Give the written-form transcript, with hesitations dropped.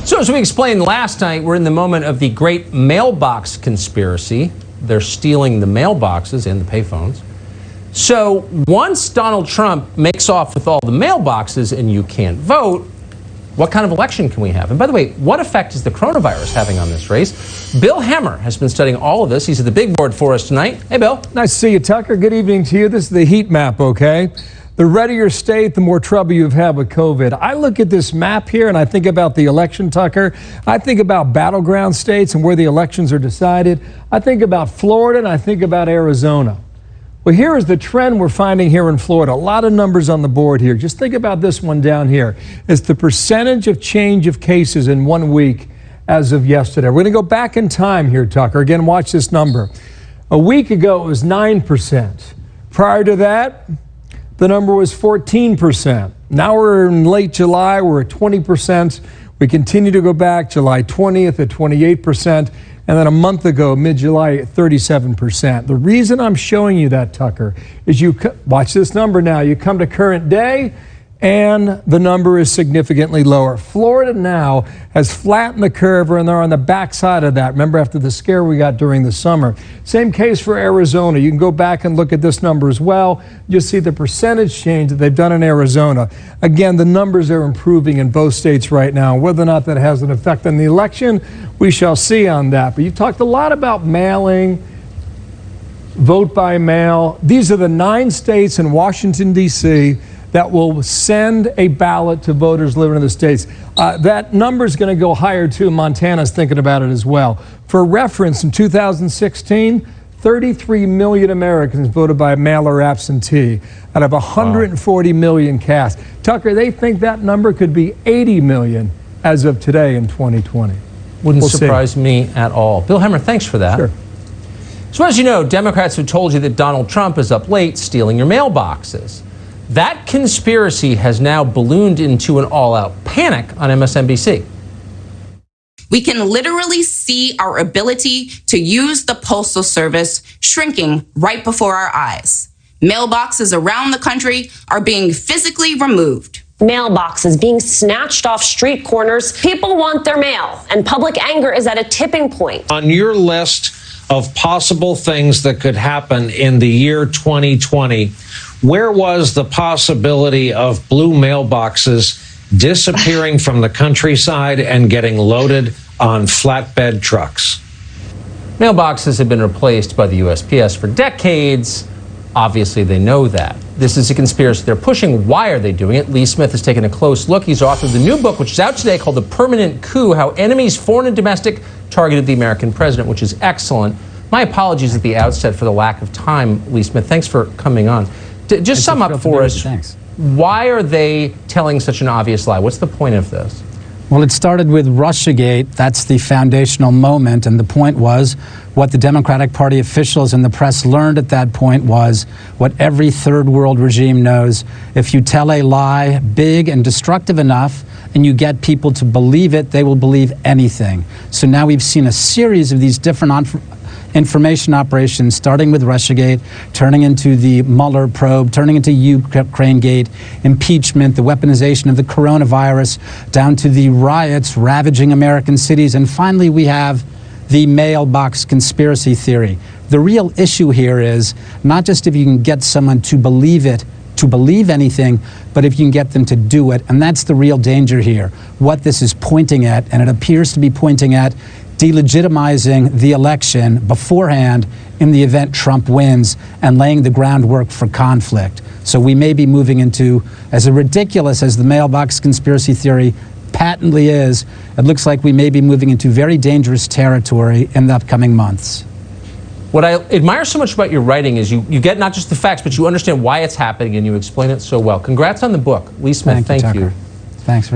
So as we explained last night, we're in the moment of the great mailbox conspiracy. They're stealing the mailboxes and the payphones. So once Donald Trump makes off with all the mailboxes and you can't vote, what kind of election can we have? And by the way, what effect is the coronavirus having on this race? Bill Hemmer has been studying all of this. He's at the big board for us tonight. Hey, Bill. Nice to see you, Tucker. Good evening to you. This is the heat map, okay? The redder your state, the more trouble you've had with COVID. I look at this map here and I think about the election, Tucker. I think about battleground states and where the elections are decided. I think about Florida and I think about Arizona. Well, here is the trend we're finding here in Florida. A lot of numbers on the board here. Just think about this one down here. It's the percentage of change of cases in 1 week as of yesterday. We're going to go back in time here, Tucker. Again, watch this number. A week ago, it was 9%. Prior to that, the number was 14%. Now we're in late July, we're at 20%. We continue to go back July 20th at 28%. And then a month ago, mid-July, at 37%. The reason I'm showing you that, Tucker, is watch this number now. You come to current day, and the number is significantly lower. Florida now has flattened the curve, and they're on the backside of that. Remember, after the scare we got during the summer. Same case for Arizona. You can go back and look at this number as well. You'll see the percentage change that they've done in Arizona. Again, the numbers are improving in both states right now. Whether or not that has an effect on the election, we shall see on that. But you talked a lot about mailing, vote by mail. These are the 9 states in Washington, D.C., that will send a ballot to voters living in the states. That number is going to go higher, too. Montana's thinking about it as well. For reference, in 2016, 33 million Americans voted by mail or absentee out of 140 million cast. Tucker, they think that number could be 80 million as of today in 2020. Wouldn't surprise me at all. Bill Hemmer, thanks for that. Sure. So as you know, Democrats have told you that Donald Trump is up late stealing your mailboxes. That conspiracy has now ballooned into an all-out panic on MSNBC. We can literally see our ability to use the Postal Service shrinking right before our eyes. Mailboxes around the country are being physically removed. Mailboxes being snatched off street corners. People want their mail, and public anger is at a tipping point. On your list of possible things that could happen in the year 2020, where was the possibility of blue mailboxes disappearing from the countryside and getting loaded on flatbed trucks? Mailboxes have been replaced by the USPS for decades. Obviously, they know that. This is a conspiracy they're pushing. Why are they doing it? Lee Smith has taken a close look. He's authored the new book, which is out today, called The Permanent Coup, How Enemies, Foreign and Domestic, Targeted the American President, which is excellent. My apologies at the outset for the lack of time, Lee Smith. Thanks for coming on. Just sum up for us, why are they telling such an obvious lie? What's the point of this? Well, it started with Russiagate. That's the foundational moment. And the point was what the Democratic Party officials and the press learned at that point was what every third world regime knows. If you tell a lie big and destructive enough and you get people to believe it, they will believe anything. So now we've seen a series of these different information operations, starting with Russiagate, turning into the Mueller probe, turning into Ukrainegate, impeachment, the weaponization of the coronavirus, down to the riots ravaging American cities, and finally we have the mailbox conspiracy theory. The real issue here is not just if you can get someone to believe it, to believe anything, but if you can get them to do it, and that's the real danger here. What this is pointing at, and it appears to be pointing at, delegitimizing the election beforehand in the event Trump wins and laying the groundwork for conflict. So we may be moving into, as ridiculous as the mailbox conspiracy theory patently is, it looks like we may be moving into very dangerous territory in the upcoming months. What I admire so much about your writing is you get not just the facts, but you understand why it's happening and you explain it so well. Congrats on the book. Lee Smith, thank you. Thanks.